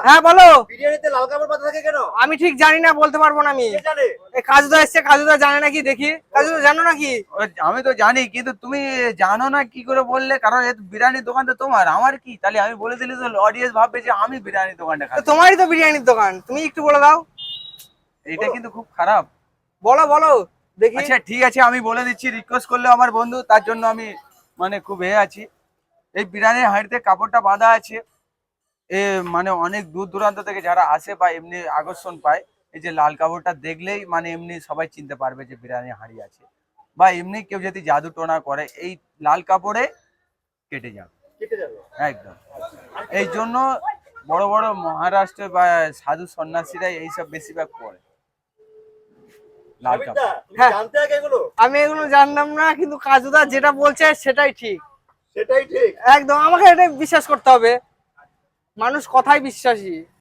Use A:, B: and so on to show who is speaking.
A: হ্যাঁ বলো।
B: বিরিয়ানিতে লাল কাপড় পাতা থাকে কেন?
A: আমি ঠিক জানি না, বলতে পারবো না আমি।
B: কে জানে?
A: এই কাজুদা এসছে, কাজুদা জানে নাকি দেখি। কাজুদা জানো নাকি?
C: আমি তো জানি, কিন্তু তুমি জানো না কি করে বললে? কারণ এই বিরিয়ানির দোকান তো তোমার, আমার কি? তাহলে আমি বলে দিলে তো অডিয়েন্স ভাববে যে আমি বিরিয়ানির দোকানটা
A: তো
C: খাই।
A: তোমারই তো বিরিয়ানির দোকান, তুমি একটু বলে দাও।
C: এটা কিন্তু খুব খারাপ।
A: বলো বলো দেখি।
C: আচ্ছা ঠিক আছে, আমি বলে দিচ্ছি, রিকোয়েস্ট করলে আমার বন্ধু, তার জন্য আমি মানে খুব আছি। এই বিরিয়ানির হাঁড়িতে কাপড়টা বাঁধা আছে। এ মানে অনেক দূর দূরান্ত থেকে যারা আসে বা এমনি আকর্ষণ পায়, এই যে লাল কাপড়টা দেখলেই মানে এমনি সবাই চিনতে পারবে যে বিরিয়ানি হাঁড়ি আছে। বা এমনি কেউ যদি জাদু টোনা করে, এই লাল কাপড়ে কেটে যাবে। একদম। এই জন্য বড় বড় মহারাষ্ট্র বা সাধু সন্ন্যাসীরা এইসব বেশিরভাগ পরে লাল কাপড়।
A: হ্যাঁ।
B: জানতে আগে এগুলো?
A: আমি এগুলো জানতাম না, কিন্তু কাজুদা যেটা বলছে সেটাই ঠিক।
B: সেটাই ঠিক।
A: একদম, আমাকে এটা বিশ্বাস করতে হবে। মানুষ কথায় বিশ্বাসী।